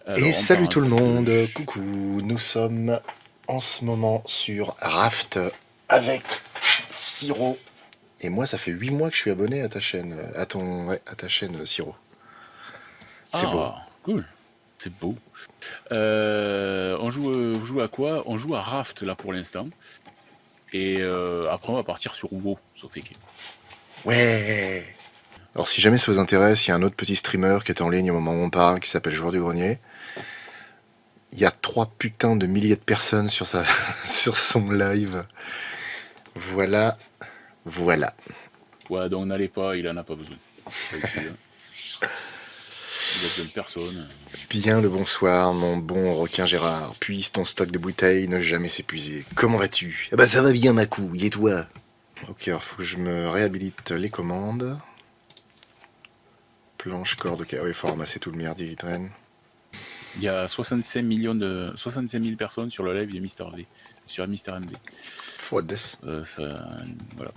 Et Alors, on part salut tout le ensemble. monde, coucou, nous sommes en ce moment sur Raft avec Siro. Et moi, ça fait 8 mois que je suis abonné à ta chaîne, à ta chaîne Siro. C'est beau. Ah, cool. C'est beau. On joue à quoi? On joue à Raft là pour l'instant. Et après, on va partir sur WoW, sauf que. Ouais. Alors si jamais ça vous intéresse, il y a un autre petit streamer qui est en ligne au moment où on parle, qui s'appelle Joueur du Grenier. Il y a 3 putains de milliers de personnes sur, sur son live. Voilà, voilà. Ouais, donc n'allez pas, il en a pas besoin. Pas utile. Il a besoin de personne. Bien le bonsoir, mon bon requin Gérard. Puisse ton stock de bouteilles ne jamais s'épuiser. Comment vas-tu? Ah bah ça va bien ma couille, et toi? Ok, alors faut que je me réhabilite les commandes. Planche, corde, ok. Ah oui, il faut ramasser tout le merdier qui traîne. Il y a 65 000 personnes sur le live de Mister V. Sur Mister MV. Fodes. Voilà.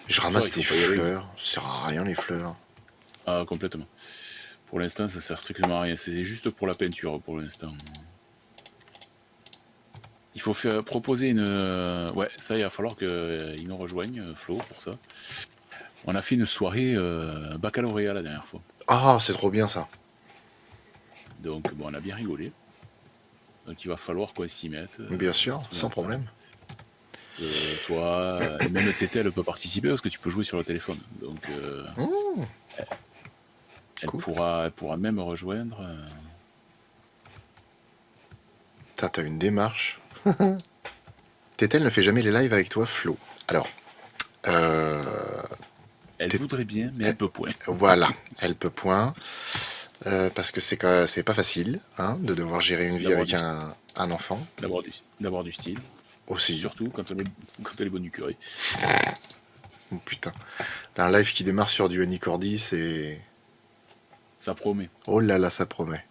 Je Pour ça, ramasse il des faut pas y aller. fleurs. Ça sert à rien les fleurs. Ah, complètement. Pour l'instant, ça sert strictement à rien. C'est juste pour la peinture pour l'instant. Il faut proposer une. Ouais, ça, il va falloir qu'ils nous rejoignent, Flo, pour ça. On a fait une soirée baccalauréat la dernière fois. Ah, c'est trop bien ça. Donc, bon, on a bien rigolé. Donc, il va falloir qu'on s'y mette. Bien sûr, Tous sans ensemble. problème. Toi, et même Tétel peut participer parce que tu peux jouer sur le téléphone. Donc, Mmh, elle cool. pourra même rejoindre. T'as une démarche. Tétel ne fait jamais les lives avec toi, Flo. Alors, euh, Elle voudrait bien, mais elle peut point. voilà, elle peut point. Parce que c'est pas facile hein, de devoir gérer une vie D'avoir avec du, un enfant d'avoir du style. aussi. Surtout quand elle est bonne du curry. Oh, putain. Là, un live qui démarre sur du Annie Cordy, c'est... Ça promet. Oh là là, ça promet.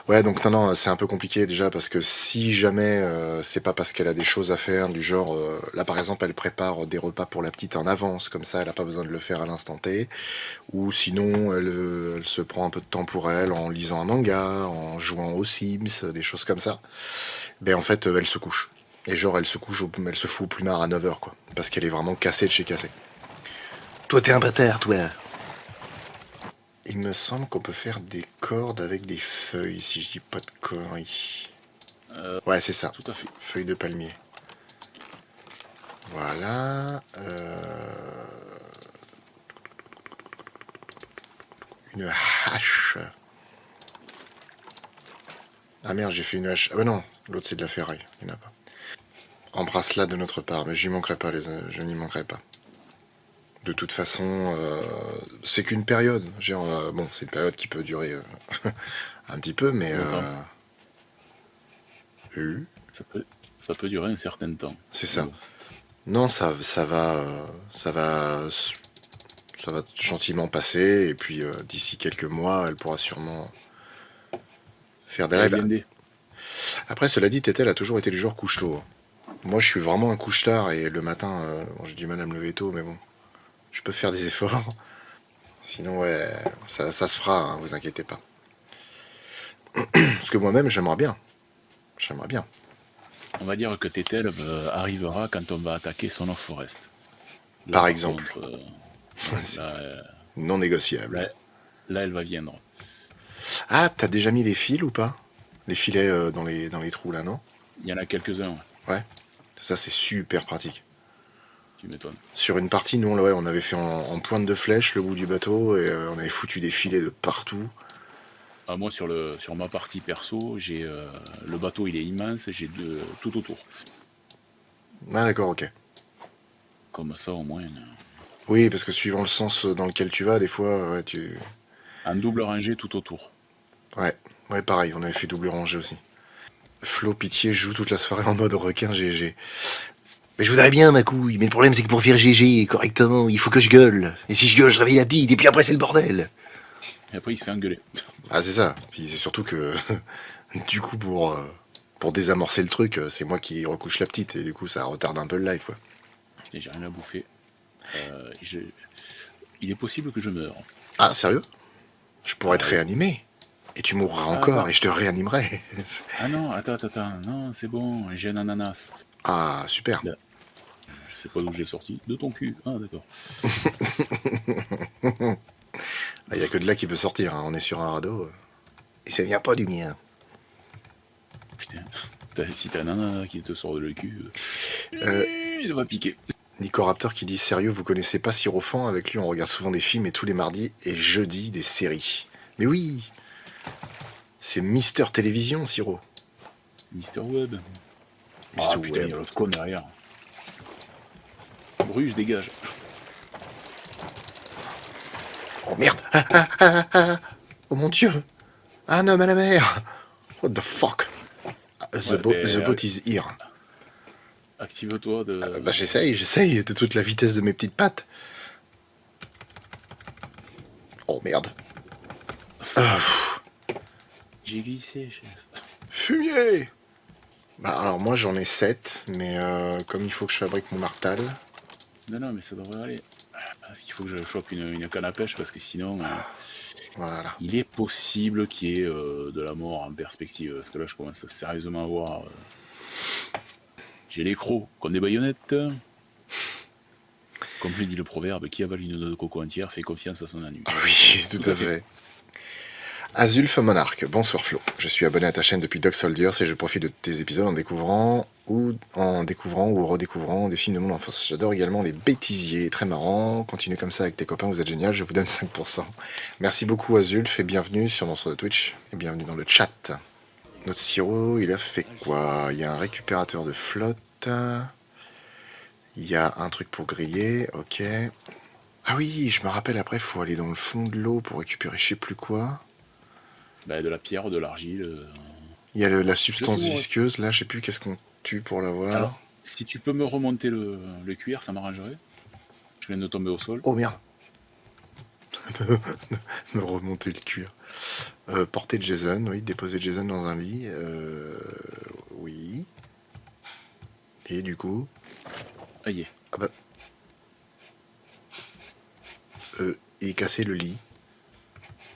Ouais, donc non, c'est un peu compliqué déjà parce que si jamais c'est pas parce qu'elle a des choses à faire, du genre, là par exemple, elle prépare des repas pour la petite en avance, comme ça elle a pas besoin de le faire à l'instant T, ou sinon elle se prend un peu de temps pour elle en lisant un manga, en jouant aux Sims, des choses comme ça, ben en fait elle se couche. Et genre elle se couche, elle se fout au plumard à 9 h quoi, parce qu'elle est vraiment cassée de chez cassée. Toi t'es un bâtard, toi. Il me semble qu'on peut faire des cordes avec des feuilles, si je dis pas de conneries. Ouais, c'est ça. Tout à fait. Feuilles de palmier. Voilà. Une hache. Ah merde, j'ai fait une hache. Ah bah non, l'autre c'est de la ferraille. Il n'y en a pas. Embrasse-la de notre part, mais j'y manquerai pas, je n'y manquerai pas. De toute façon, c'est qu'une période. Genre, bon, c'est une période qui peut durer un petit peu, mais Longtemps. euh, Ça peut, ça peut durer un certain temps. c'est Mais ça. bon. Non, ça va gentiment passer, et puis d'ici quelques mois, elle pourra sûrement faire des Elle est lives. blindée. Après, cela dit, Tétel a toujours été du genre couche-tôt. Moi, je suis vraiment un couche-tard, et le matin, bon, j'ai du mal à me lever tôt, mais bon, je peux faire des efforts. Sinon, ouais, ça se fera, hein, vous inquiétez pas. Parce que moi-même, j'aimerais bien. J'aimerais bien. On va dire que Tétel arrivera quand on va attaquer Son of Forest. Là, Par par exemple, contre, ouais, non négociable. là, elle va viendre. Ah, t'as déjà mis les fils ou pas? Les filets dans les trous là, non? Il y en a quelques-uns, ouais, Ouais. Ça, c'est super pratique. tu m'étonnes. Sur une partie, nous, ouais, on avait fait en pointe de flèche le bout du bateau et on avait foutu des filets de partout. Ah, moi, sur ma partie perso, j'ai le bateau, il est immense, j'ai tout autour. Ah, d'accord, ok. Comme ça, au moins, Oui, parce que suivant le sens dans lequel tu vas, des fois, ouais, tu. un double rangée tout autour. Ouais, ouais, pareil, on avait fait double rangée aussi. Flo Pitié joue toute la soirée en mode requin GG. Mais je voudrais bien, ma couille, mais le problème c'est que pour faire GG correctement, il faut que je gueule. Et si je gueule, je réveille la petite, et puis après c'est le bordel. Et après, il se fait engueuler. Ah, c'est ça. Puis c'est surtout que, du coup, pour désamorcer le truc, c'est moi qui recouche la petite, et du coup, ça retarde un peu le live, quoi. Et j'ai rien à bouffer. Il est possible que je meure. Ah, sérieux? Je pourrais Ah te oui. réanimer. Et tu mourras Ah, encore attends. et je te réanimerai. Ah non, attends. Non, c'est bon, j'ai un ananas. Ah, super. Là, je sais pas d'où je l'ai sorti. De ton cul. Ah, d'accord. Il n'y a que de là qui peut sortir, hein. On est sur un radeau. Et ça vient pas du mien. Putain. Si t'as un ananas qui te sort de le cul, Euh, ça va piquer. Nicoraptor qui dit sérieux, vous connaissez pas Sirofan? Avec lui, on regarde souvent des films et tous les mardis et jeudis des séries. Mais oui, c'est Mister Télévision, Siro. Mister Web. Mister Ah putain, il y Web. a l'autre con derrière. Bruce, dégage. Oh merde. Oh mon dieu. Un homme à la mer. What the fuck. The boat is here. Active-toi de. Bah j'essaye de toute la vitesse de mes petites pattes. Oh merde. J'ai glissé, chef. Fumier. Bah alors moi j'en ai 7, mais comme il faut que je fabrique mon martal... Non, mais ça devrait aller. Parce qu'il faut que je chope une canne à pêche, parce que sinon, Voilà. il est possible qu'il y ait de la mort en perspective. Parce que là, je commence sérieusement à voir. J'ai les crocs comme des baïonnettes. Comme le dit le proverbe, qui avale une noix de coco entière fait confiance à son ennemi. Oui, tout à fait. Azulf Monarque, bonsoir Flo. Je suis abonné à ta chaîne depuis Dog Soldiers et je profite de tes épisodes en découvrant ou redécouvrant des films de mon enfance. J'adore également les bêtisiers, très marrant. Continuez comme ça avec tes copains, vous êtes génial, je vous donne 5%. Merci beaucoup Azulf et bienvenue sur mon sur Twitch et bienvenue dans le chat. Notre sirop, il a fait quoi? Il y a un récupérateur de flotte. Il y a un truc pour griller, ok. Ah oui, je me rappelle après, il faut aller dans le fond de l'eau pour récupérer je sais plus quoi. Bah, de la pierre, de l'argile. Il y a la substance tout, visqueuse, là, je sais plus qu'est-ce qu'on tue pour l'avoir. Alors, si tu peux me remonter le cuir, ça m'arrangerait. Je viens de tomber au sol. Oh merde. Me remonter le cuir. Porter Jason, oui, déposer Jason dans un lit. Oui. Et du coup... Aïe. Ah bah... il est cassé le lit.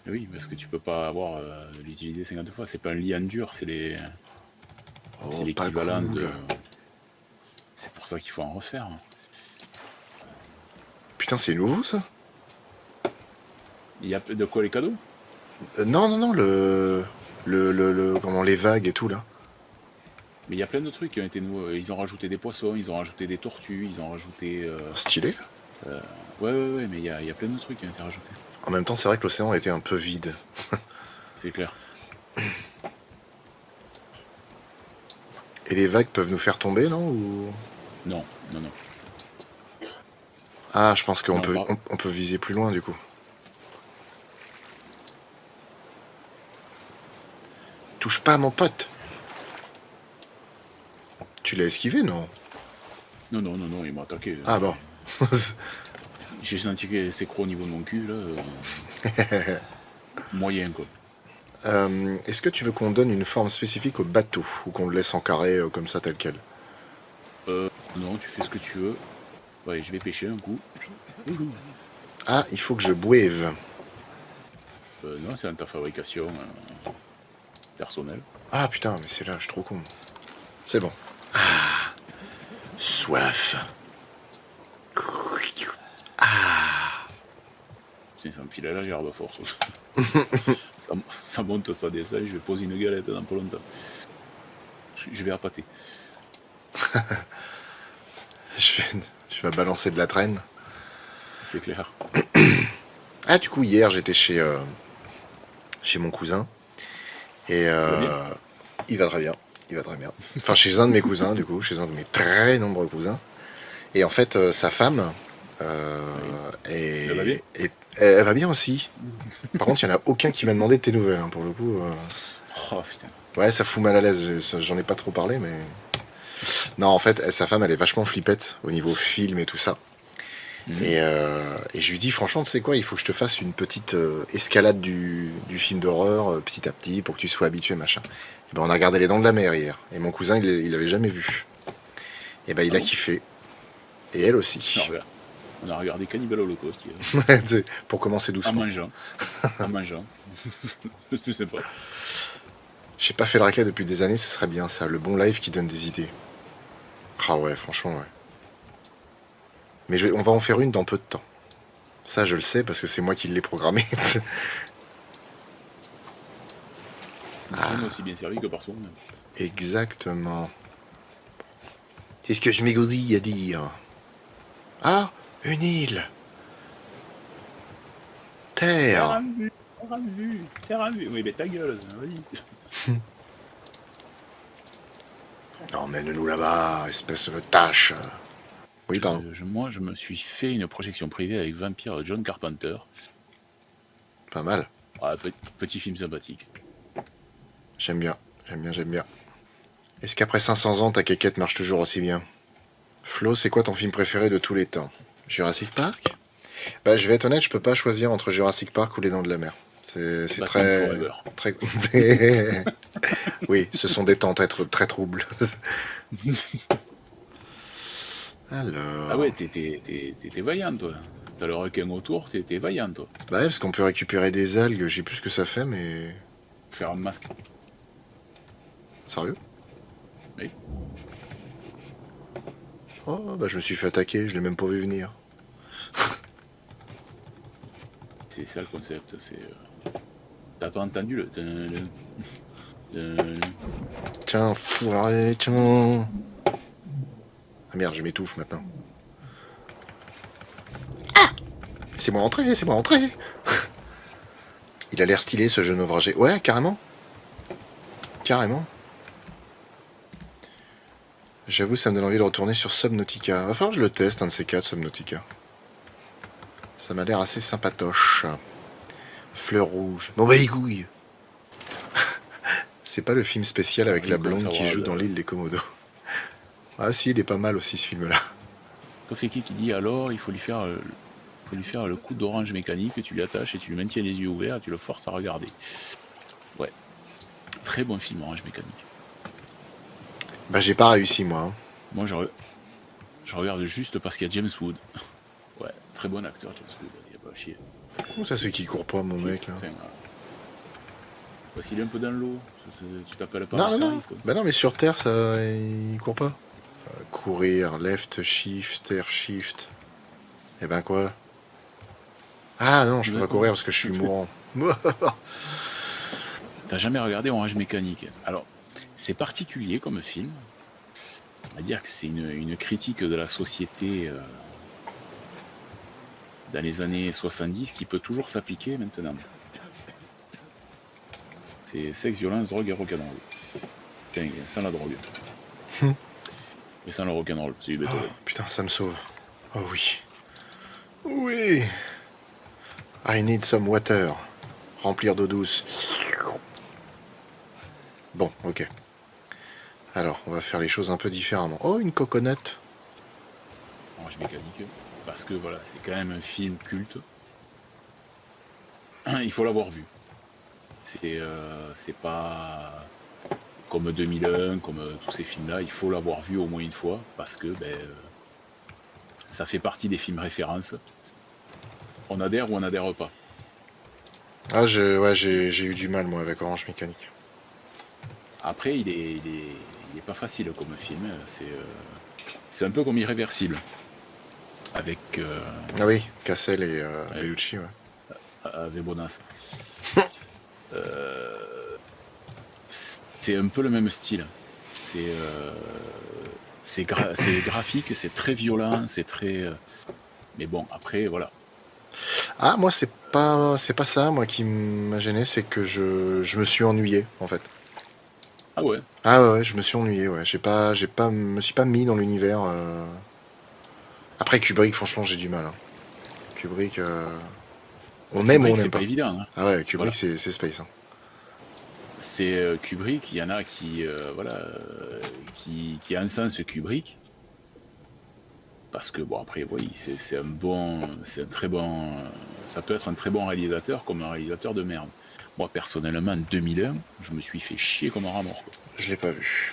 Oui, parce que tu peux pas avoir l'utiliser 50 fois. C'est pas un lit en dur, c'est les. Oh, c'est pas l'équivalent cool. de. C'est pour ça qu'il faut en refaire. Putain, c'est nouveau ça? Il y a de quoi les cadeaux? Non, comment, les vagues et tout là. Mais il y a plein de trucs qui ont été nouveaux. Ils ont rajouté des poissons, ils ont rajouté des tortues, ils ont rajouté. Stylé. Ouais, mais il y a plein de trucs qui ont été rajoutés. En même temps, c'est vrai que l'océan était un peu vide. C'est clair. Et les vagues peuvent nous faire tomber, non ou... Non. Ah, je pense qu'on Non, peut, on peut viser plus loin du coup. Touche pas à mon pote. Tu l'as esquivé, non? Non, il m'a attaqué. Ah bon. J'ai senti que c'est crocs au niveau de mon cul, là. Moyen, quoi. Est-ce que tu veux qu'on donne une forme spécifique au bateau ou qu'on le laisse en carré comme ça tel quel? Non, tu fais ce que tu veux. Ouais, je vais pêcher un coup. Ah, il faut que je boive. Non, c'est dans ta fabrication personnelle. Ah putain, mais c'est là, je suis trop con. C'est bon. Ah, soif. Ah. Putain, ça me file à la gerbe à force. ça monte, ça descend, je vais poser une galette dans pas longtemps. Je vais appâter. Je vais balancer de la traîne. C'est clair. Ah, du coup, hier, j'étais chez mon cousin. Et il va très bien. Enfin, chez un de mes cousins, du coup, chez un de mes très nombreux cousins. Et en fait, sa femme Elle va bien elle va bien aussi. Par contre, il n'y en a aucun qui m'a demandé de tes nouvelles, hein, pour le coup. Oh putain. Ouais, ça fout mal à l'aise. J'en ai pas trop parlé, mais... Non, en fait, sa femme, elle est vachement flippette au niveau film et tout ça. Et je lui dis, franchement, tu sais quoi, il faut que je te fasse une petite escalade du film d'horreur, petit à petit, pour que tu sois habitué, machin. Et ben, on a regardé Les Dents de la Mer hier. Et mon cousin, il avait jamais vu. Et ben, il a kiffé. Et elle aussi. On a regardé Cannibal Holocaust hier. Pour commencer doucement. En mangeant. Je sais pas. J'ai pas fait le raclette depuis des années, ce serait bien ça, le bon live qui donne des idées. Ah ouais, franchement, ouais. Mais on va en faire une dans peu de temps. Ça, je le sais parce que c'est moi qui l'ai programmé. Jamais aussi bien servi que par soi-même. Exactement. C'est ce que je m'égosille à dire. Ah, une île. Terre. Terre à vue. Oui, mais ta gueule, vas-y. Emmène-nous là-bas, espèce de tâche. Oui, pardon. Moi, je me suis fait une projection privée avec Vampire de John Carpenter. Pas mal. Ah, petit film sympathique. J'aime bien, j'aime bien, j'aime bien. Est-ce qu'après 500 ans, ta quéquette marche toujours aussi bien? Flo, c'est quoi ton film préféré de tous les temps? Jurassic Park? Bah, je vais être honnête, je peux pas choisir entre Jurassic Park ou Les Dents de la Mer. C'est Batman très, Forever. très... Oui, ce sont des temps très, très troubles. Alors... Ah ouais, t'étais vaillant, toi. T'as le requin autour, t'étais vaillant, toi. Bah ouais, parce qu'on peut récupérer des algues, je sais plus ce que ça fait, mais... Faire un masque. Sérieux? Oui. Oh, bah je me suis fait attaquer, je l'ai même pas vu venir. C'est ça le concept, c'est... T'as pas entendu le... Tiens, fourré, tiens... Ah merde, je m'étouffe maintenant. Ah! C'est moi entré, c'est moi entré. Il a l'air stylé ce jeu naufragé. Ouais, carrément. Carrément. J'avoue, ça me donne envie de retourner sur Subnautica. Va falloir que je le teste, un de ces quatre, Subnautica. Ça m'a l'air assez sympatoche. Fleur rouge. Bon bah les couilles. C'est pas le film spécial avec la blonde qui joue dans l'île des Komodos. Ah si, il est pas mal aussi ce film-là. Tofeki qui dit alors, il faut lui faire le coup d'orange mécanique, tu lui attaches et tu lui maintiens les yeux ouverts et tu le forces à regarder. Ouais. Très bon film, Orange Mécanique. Bah j'ai pas réussi moi. Hein. Moi je regarde juste parce qu'il y a James Wood. Ouais, très bon acteur James Wood, il n'y a pas à chier. Comment ça c'est qu'il court pas mon mec là? Enfin, parce qu'il est un peu dans l'eau. Tu t'appelles pas Non. Bah non mais sur Terre ça il court pas. Courir, left shift, air shift. Et ben quoi? Ah non, je peux pas courir parce que je suis mourant. T'as jamais regardé Orange Mécanique? Alors, c'est particulier comme film. On va dire que c'est une critique de la société dans les années 70 qui peut toujours s'appliquer maintenant. C'est sexe, violence, drogue et rock'n'roll. Tiens, sans la drogue. Et sans le rock'n'roll, c'est du béton. Oh, putain, ça me sauve. Oh oui. Oui. I need some water. Remplir d'eau douce. Bon, ok. Alors, on va faire les choses un peu différemment. Oh, une coconut. Orange Mécanique. Parce que voilà, c'est quand même un film culte. Il faut l'avoir vu. C'est pas comme 2001, comme tous ces films-là. Il faut l'avoir vu au moins une fois parce que ça fait partie des films références. On adhère ou on n'adhère pas. Ah, j'ai eu du mal, moi, avec Orange Mécanique. Après, il est pas facile comme film. C'est un peu comme Irréversible. Avec... Ah oui, Cassel et Bellucci, ouais. Avec Bonas. C'est un peu le même style. C'est graphique, c'est très violent, c'est très... mais bon, après, voilà. Ah, moi, c'est pas ça, moi, qui m'a gêné, c'est que je me suis ennuyé, en fait. Ah ouais? Ah ouais, je me suis ennuyé, ouais. Me suis pas mis dans l'univers. Après, Kubrick, franchement, j'ai du mal. Hein. Kubrick, on aime ou on n'aime pas. C'est pas évident. Hein. Ah ouais, Kubrick, voilà. c'est space. Hein. C'est Kubrick, il y en a qui encensent Kubrick. Parce que, bon, après, oui, c'est un très bon... ça peut être un très bon réalisateur comme un réalisateur de merde. Moi, personnellement, 2001, je me suis fait chier comme un rat mort. Quoi. Je l'ai pas vu.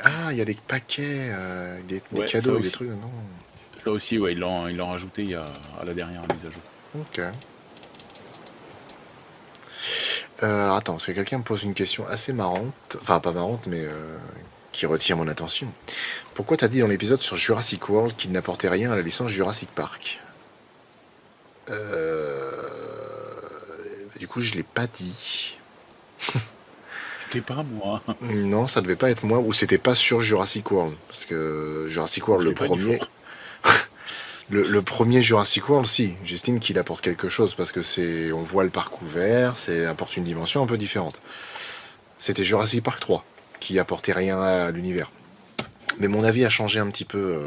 Ah, il y a des paquets, des cadeaux, des trucs, non? Ça aussi, ouais, ils l'ont rajouté à la dernière mise à jour. Ok. Alors attends, parce que quelqu'un me pose une question assez marrante, enfin pas marrante, mais qui retient mon attention. Pourquoi t'as dit dans l'épisode sur Jurassic World qu'il n'apportait rien à la licence Jurassic Park? Du coup, je l'ai pas dit. C'était pas moi. Non, ça devait pas être moi, ou c'était pas sur Jurassic World. Parce que Jurassic World, Je le l'ai pas dit premier, fort. le premier Jurassic World, si, j'estime qu'il apporte quelque chose, parce que on voit le parc ouvert, apporte une dimension un peu différente. C'était Jurassic Park 3, qui apportait rien à l'univers. Mais mon avis a changé un petit peu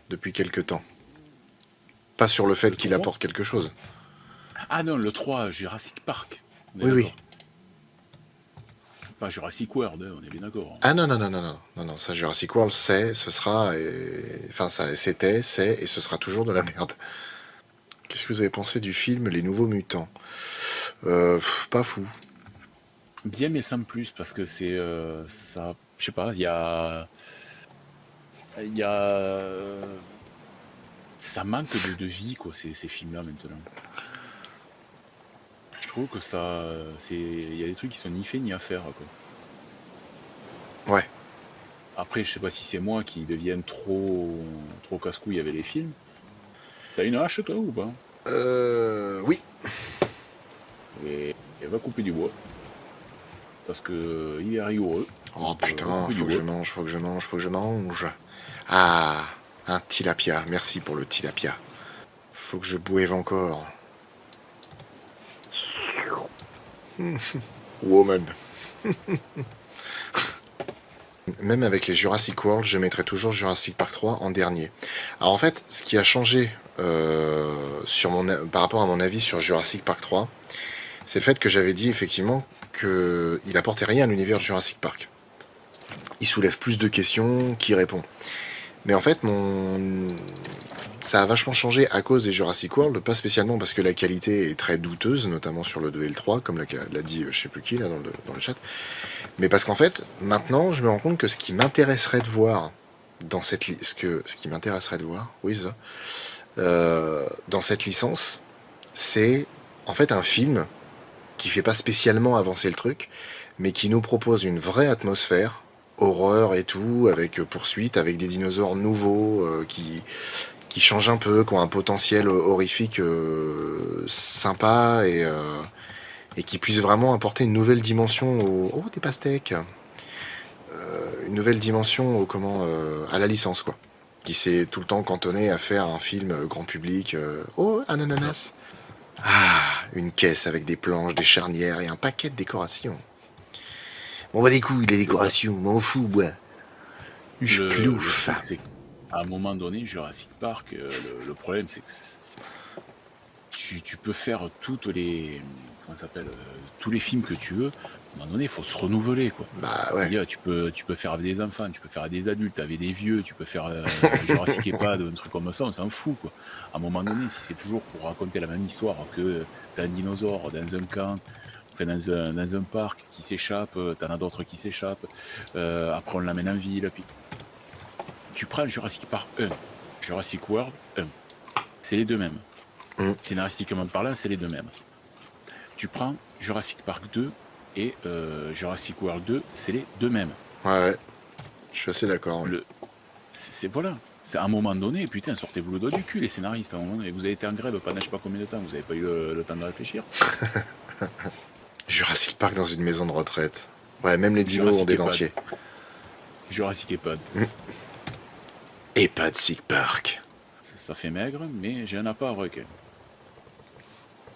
depuis quelques temps. Pas sur le fait Le qu'il 3. apporte quelque chose. Ah non, le 3, Jurassic Park. On est Oui, oui. d'accord. Pas Jurassic World, on est bien d'accord. Ah non, non, non, non, non, non, non, ça Jurassic World, ce sera, enfin, c'était, c'est, et ce sera toujours de la merde. Qu'est-ce que vous avez pensé du film Les Nouveaux Mutants? Pas fou. Bien, mais sans plus, parce que c'est ça. Je sais pas, il y a, ça manque de vie, quoi, ces films-là maintenant. Je trouve que ça, il y a des trucs qui sont ni faits ni à faire, quoi. Ouais. Après, je sais pas si c'est moi qui devienne trop casse-couille avec les films. T'as une hache, toi, ou pas? Oui. Et va couper du bois. Parce que il est rigoureux. Oh Donc, va putain, couper du faut que je bois. mange, faut que je mange, faut que je mange. Ah, un tilapia, merci pour le tilapia. Faut que je boive encore. Woman. Même avec les Jurassic World, je mettrais toujours Jurassic Park 3 en dernier. Alors en fait, ce qui a changé par rapport à mon avis sur Jurassic Park 3, c'est le fait que j'avais dit effectivement qu'il apportait rien à l'univers de Jurassic Park. Il soulève plus de questions qu'il répond. Mais en fait, ça a vachement changé à cause des Jurassic World, pas spécialement parce que la qualité est très douteuse, notamment sur le 2 et le 3, comme l'a dit je sais plus qui là dans le chat. Mais parce qu'en fait, maintenant, je me rends compte que ce qui m'intéresserait de voir dans cette ce qui m'intéresserait de voir, oui c'est ça, dans cette licence, c'est en fait un film qui fait pas spécialement avancer le truc, mais qui nous propose une vraie atmosphère, horreur et tout, avec poursuite, avec des dinosaures nouveaux qui changent un peu, qui ont un potentiel horrifique sympa et qui puissent vraiment apporter une nouvelle dimension oh, des pastèques, une nouvelle dimension à la licence, quoi. Qui s'est tout le temps cantonné à faire un film grand public. Oh, un ananas. Ah, une caisse avec des planches, des charnières et un paquet de décorations. Bon, bah, les couilles, les décorations, m'en fous, moi. Je Le plouffe. truc, c'est qu'à un moment donné, Jurassic Park, le problème, c'est que tu peux faire toutes les. Comment ça s'appelle tous les films que tu veux. À un moment donné, il faut se renouveler, quoi. Bah ouais. Dire, tu peux faire avec des enfants, tu peux faire avec des adultes, avec des vieux, tu peux faire Jurassic EHPAD, un truc comme ça, on s'en fout, quoi. À un moment donné, si c'est toujours pour raconter la même histoire, que t'as un dinosaure dans un camp, enfin dans un parc qui s'échappe, t'en as d'autres qui s'échappent, après on l'amène en ville, puis tu prends Jurassic Park 1, Jurassic World 1, c'est les deux mêmes. Scénaristiquement parlant, c'est les deux mêmes. Tu prends Jurassic Park 2 et Jurassic World 2, c'est les deux mêmes. Ouais, je suis assez d'accord. Ouais. Voilà. C'est à un moment donné, putain, sortez-vous le doigt du cul, les scénaristes. À un moment donné, vous avez été en grève pendant je sais pas combien de temps, vous avez pas eu le temps de réfléchir. Jurassic Park dans une maison de retraite. Ouais, même les dinos ont des dentiers. Jurassic EHPAD. EHPAD Park. Ça fait maigre, mais j'ai un appât à requin.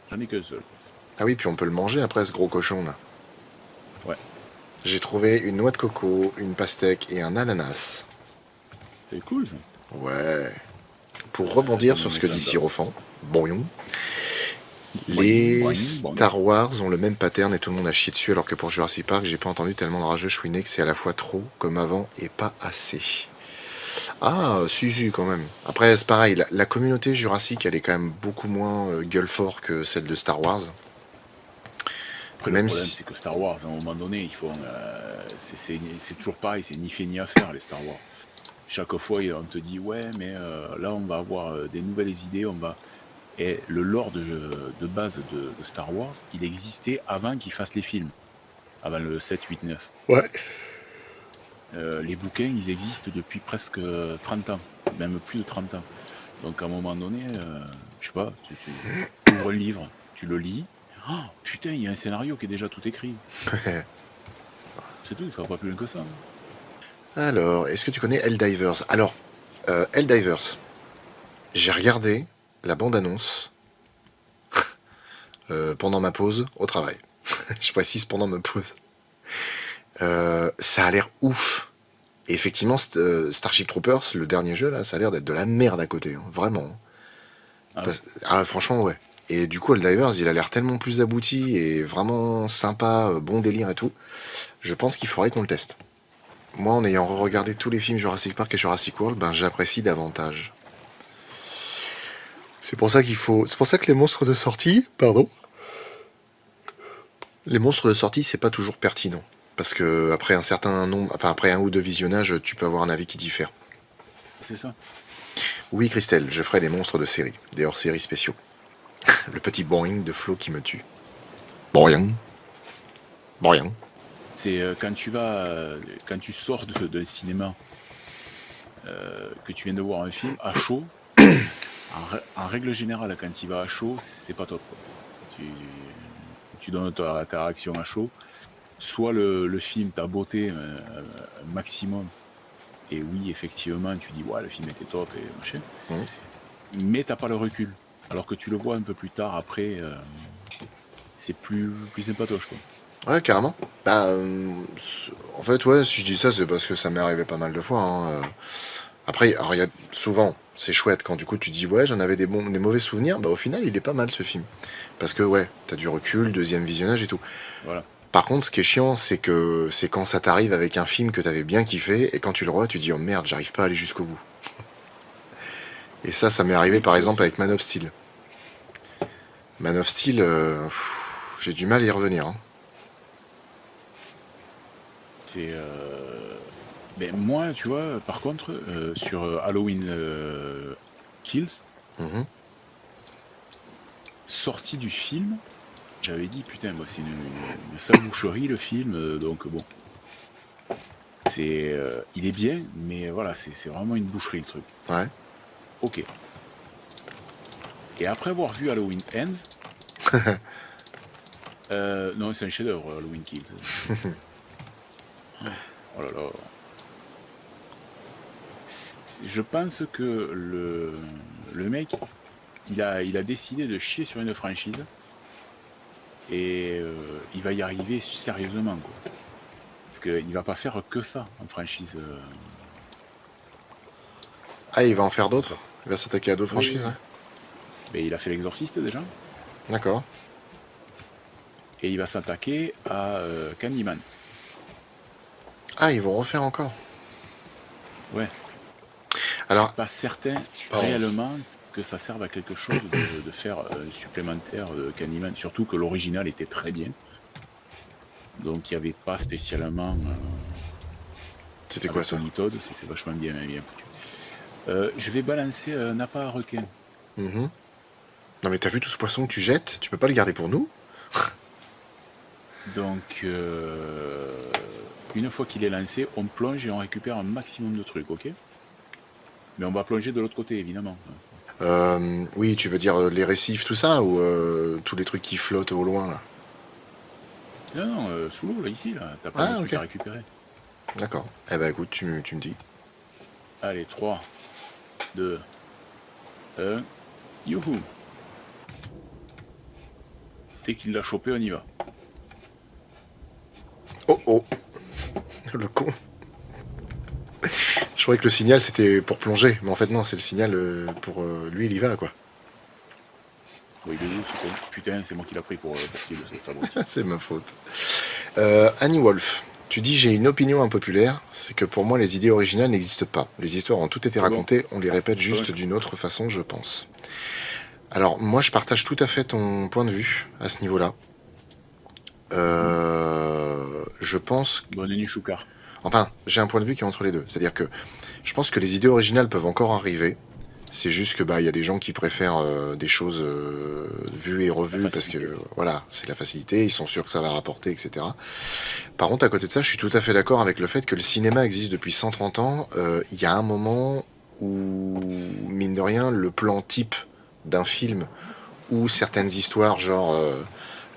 J'en ai qu'un seul. Ah oui, puis on peut le manger après ce gros cochon là. Ouais. J'ai trouvé une noix de coco, une pastèque et un ananas. C'est cool ça. Ouais. Pour rebondir sur ce que dit Sirofan, bon, les Star Wars ont le même pattern et tout le monde a chié dessus, alors que pour Jurassic Park, j'ai pas entendu tellement de rageux chouiner que c'est à la fois trop comme avant et pas assez. Ah, si, quand même. Après, c'est pareil, la communauté Jurassic, elle est quand même beaucoup moins gueule fort que celle de Star Wars. Après, le problème, c'est que Star Wars, à un moment donné, il faut. C'est toujours pareil, c'est ni fait ni à faire, les Star Wars. Chaque fois, on te dit, ouais, mais là, on va avoir des nouvelles idées, on va. Et le lore de base de Star Wars, il existait avant qu'ils fassent les films, avant le 7, 8, 9. Ouais. Les bouquins, ils existent depuis presque 30 ans, même plus de 30 ans. Donc à un moment donné, je sais pas, tu ouvres un livre, tu le lis, oh, putain, il y a un scénario qui est déjà tout écrit. C'est tout, ça va pas plus loin que ça. Alors, est-ce que tu connais Helldivers? Alors, Helldivers, j'ai regardé la bande-annonce pendant ma pause au travail. Je précise pendant ma pause. Ça a l'air ouf. Et effectivement, Starship Troopers, le dernier jeu, là, ça a l'air d'être de la merde à côté. Hein, vraiment. Ah ouais. Franchement, ouais. Et du coup, Helldivers, il a l'air tellement plus abouti et vraiment sympa, bon délire et tout. Je pense qu'il faudrait qu'on le teste. Moi, en ayant regardé tous les films Jurassic Park et Jurassic World, ben j'apprécie davantage. C'est pour ça que les monstres de sortie, pardon. Les monstres de sortie, c'est pas toujours pertinent. Parce que après un certain nombre, enfin après un ou deux visionnages, tu peux avoir un avis qui diffère. C'est ça. Oui, Christelle, je ferai des monstres de série, des hors-séries spéciaux. Le petit boing de Flo qui me tue. Boing. Boing. C'est quand tu sors de cinéma, que tu viens de voir un film à chaud, en règle générale, quand il va à chaud, c'est pas top, quoi. Tu donnes ta réaction à chaud. Soit le film t'a beauté un maximum, et oui, effectivement, tu dis ouais, le film était top et machin, mais t'as pas le recul. Alors que tu le vois un peu plus tard, après, c'est plus sympatoche, quoi. Ouais, carrément. En fait, ouais, si je dis ça, c'est parce que ça m'est arrivé pas mal de fois. Hein. Après, alors, il y a souvent, c'est chouette quand du coup tu dis ouais, j'en avais des mauvais souvenirs. Bah, au final, il est pas mal ce film. Parce que ouais, t'as du recul, deuxième visionnage et tout. Voilà. Par contre, ce qui est chiant, c'est que c'est quand ça t'arrive avec un film que t'avais bien kiffé et quand tu le revois, tu dis oh merde, j'arrive pas à aller jusqu'au bout. Et ça m'est arrivé par exemple avec Man of Steel. Man of Steel, j'ai du mal à y revenir. Hein. C'est. Mais moi, tu vois, par contre, sur Halloween Kills, sorti du film, j'avais dit putain, moi c'est une sale boucherie le film, donc bon. Il est bien, mais voilà, c'est vraiment une boucherie le truc. Ouais. Ok. Et après avoir vu Halloween Ends, non, c'est un chef-d'œuvre, Halloween Kills. Oh là là. Je pense que le mec, il a décidé de chier sur une franchise et il va y arriver sérieusement, quoi. Parce qu'il va pas faire que ça en franchise. Ah, il va en faire d'autres? Il va s'attaquer à d'autres franchises, oui. ouais. Mais il a fait l'Exorciste déjà. D'accord. Et il va s'attaquer à Candyman. Ah, ils vont refaire encore. Ouais. Alors, pas certain réellement que ça serve à quelque chose de faire supplémentaire de Candyman, surtout que l'original était très bien. Donc il n'y avait pas spécialement. C'était quoi ça? Todd, c'était vachement bien foutu. Je vais balancer un appât à requin. Non mais t'as vu tout ce poisson que tu jettes? Tu peux pas le garder pour nous? Donc une fois qu'il est lancé, on plonge et on récupère un maximum de trucs, ok? Mais on va plonger de l'autre côté, évidemment. Oui, tu veux dire les récifs, tout ça, ou tous les trucs qui flottent au loin, là? Non, sous l'eau, là, ici, là. T'as pas de trucs à récupérer. D'accord. Eh ben écoute, tu me dis. Allez, 3, 2, 1, youhou! Dès qu'il l'a chopé, on y va. Oh oh! Le con! Je croyais que le signal c'était pour plonger, mais en fait non, c'est le signal pour lui, il y va, quoi. Oui, il est où, ce con? Putain, c'est moi qui l'ai pris pour cible, c'est ma faute. Annie Wolf, tu dis j'ai une opinion impopulaire, c'est que pour moi les idées originales n'existent pas. Les histoires ont toutes été racontées, on les répète juste d'une autre façon, je pense. Alors moi je partage tout à fait ton point de vue à ce niveau-là. Je pense... Enfin, j'ai un point de vue qui est entre les deux. C'est-à-dire que je pense que les idées originales peuvent encore arriver, C'est juste que bah il y a des gens qui préfèrent des choses vues et La revues parce facilité. que voilà, c'est la facilité, ils sont sûrs que ça va rapporter, etc. Par contre, à côté de ça, je suis tout à fait d'accord avec le fait que le cinéma existe depuis 130 ans. Il y a un moment où, mine de rien, le plan type d'un film ou certaines histoires, genre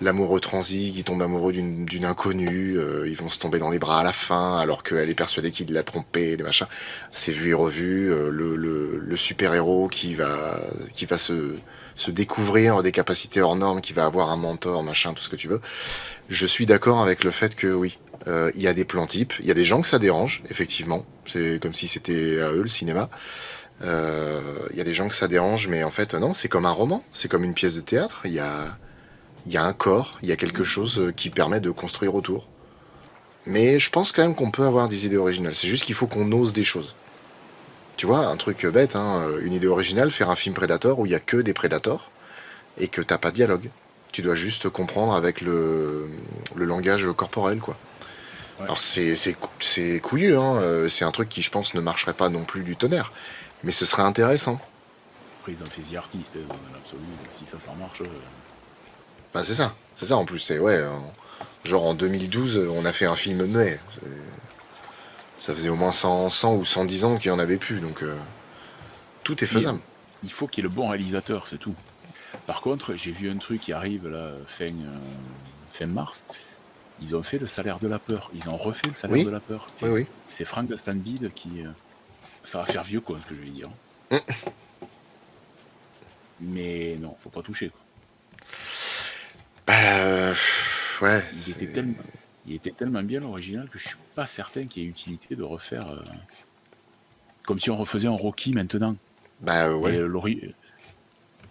l'amoureux transi qui tombe amoureux d'une inconnue, ils vont se tomber dans les bras à la fin alors qu'elle est persuadée qu'il l'a trompé, des machins. C'est vu et revu. Le super-héros qui va se découvrir des capacités hors normes, qui va avoir un mentor, machin, tout ce que tu veux. Je suis d'accord avec le fait que oui, il y a des plans types, il y a des gens que ça dérange, effectivement. C'est comme si c'était à eux le cinéma. Il y a des gens que ça dérange, mais en fait, non, c'est comme un roman, c'est comme une pièce de théâtre. Il y a un corps, il y a quelque chose qui permet de construire autour. Mais je pense quand même qu'on peut avoir des idées originales. C'est juste qu'il faut qu'on ose des choses. Tu vois, un truc bête, hein, une idée originale, faire un film Predator où il y a que des prédateurs et que t'as pas de dialogue. Tu dois juste comprendre avec le langage corporel, quoi. Ouais. Alors c'est couillu, hein, c'est un truc qui, je pense, ne marcherait pas non plus du tonnerre. Mais ce serait intéressant. Après, ils ont fait The Artist, dans l'absolu. Si ça marche. Bah c'est ça en plus. C'est ouais, genre en 2012, on a fait un film muet. Ça faisait au moins 100 ou 110 ans qu'il n'y en avait plus, donc tout est Puis, faisable. il faut qu'il y ait le bon réalisateur, c'est tout. Par contre, j'ai vu un truc qui arrive là, fin mars. Ils ont fait le salaire de la peur. Ils ont refait le salaire de Oui, la peur. oui, Et oui. c'est Frank Gastambide qui. Ça va faire vieux, quoi, ce que je vais dire. Mais non, faut pas toucher, quoi. Bah, ouais. Il était tellement bien l'original que je suis pas certain qu'il y ait utilité de refaire. Comme si on refaisait un Rocky maintenant. Bah Et ouais.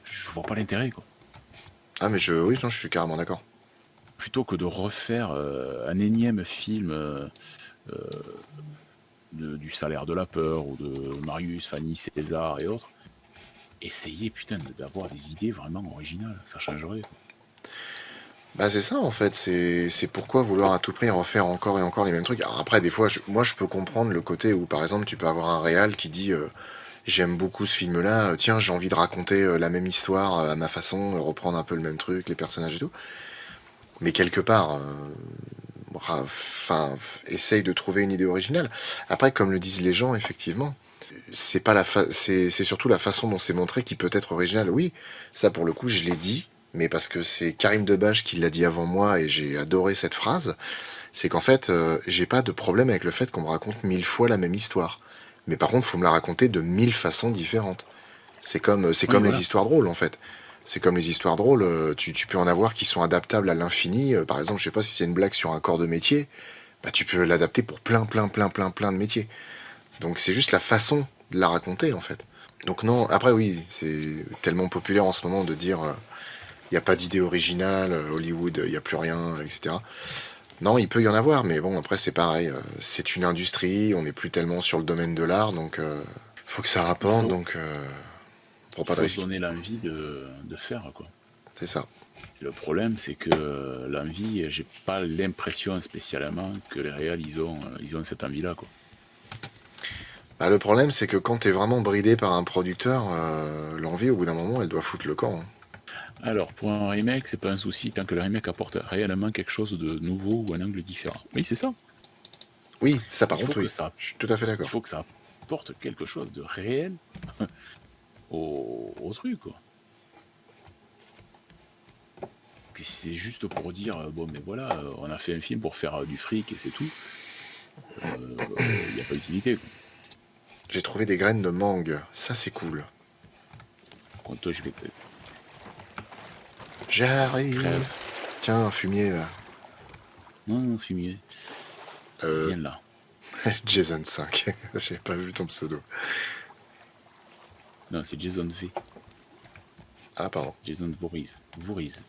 je vois pas l'intérêt, quoi. Ah mais oui, non, je suis carrément d'accord. Plutôt que de refaire un énième film du salaire de la peur ou de Marius, Fanny, César et autres, essayez putain d'avoir des idées vraiment originales, ça changerait. Bah c'est ça en fait, c'est pourquoi vouloir à tout prix refaire encore et encore les mêmes trucs. Alors après, des fois, moi je peux comprendre le côté où par exemple tu peux avoir un réal qui dit j'aime beaucoup ce film-là, tiens j'ai envie de raconter la même histoire à ma façon, reprendre un peu le même truc, les personnages et tout. Mais quelque part, enfin, essaye de trouver une idée originale. Après, comme le disent les gens, effectivement, c'est pas c'est surtout la façon dont c'est montré qui peut être original. Oui, ça pour le coup, je l'ai dit, mais parce que c'est Karim Debache qui l'a dit avant moi et j'ai adoré cette phrase. C'est qu'en fait, j'ai pas de problème avec le fait qu'on me raconte 1000 fois la même histoire. Mais par contre, faut me la raconter de 1000 façons différentes. C'est Oui, comme les voilà. histoires drôles en fait. C'est comme les histoires drôles, tu peux en avoir qui sont adaptables à l'infini. Par exemple, je sais pas si c'est une blague sur un corps de métier, bah tu peux l'adapter pour plein de métiers. Donc c'est juste la façon de la raconter en fait. Donc non, après oui, c'est tellement populaire en ce moment de dire il n'y a pas d'idée originale, Hollywood, il n'y a plus rien, etc. Non, il peut y en avoir, mais bon, après c'est pareil. C'est une industrie, on n'est plus tellement sur le domaine de l'art, donc faut que ça Il rapporte, faut, donc prends il pas de faut se risque. donner l'envie de faire, quoi. C'est ça. Le problème, c'est que l'envie, j'ai pas l'impression spécialement que les réals, ils ont cette envie-là, quoi. Bah, le problème, c'est que quand t'es vraiment bridé par un producteur, l'envie, au bout d'un moment, elle doit foutre le camp, hein. Alors, pour un remake, c'est pas un souci tant que le remake apporte réellement quelque chose de nouveau ou un angle différent. Oui, c'est ça. Oui, ça par Il faut contre, que oui. ça, Je suis tout à fait il d'accord. faut que ça apporte quelque chose de réel au truc, quoi. Que si c'est juste pour dire, bon, mais voilà, on a fait un film pour faire du fric et c'est tout, il n'y a pas d'utilité, quoi. J'ai trouvé des graines de mangue. Ça, c'est cool. Quand toi, je vais J'arrive. crève. Tiens, un fumier, là. Non, fumier. Euh, Viens là. Jason 5. J'ai pas vu ton pseudo. Non, c'est Jason V. Ah, pardon. Jason Voorhees. Voorhees.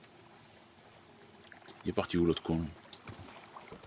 Il est parti où l'autre con, lui?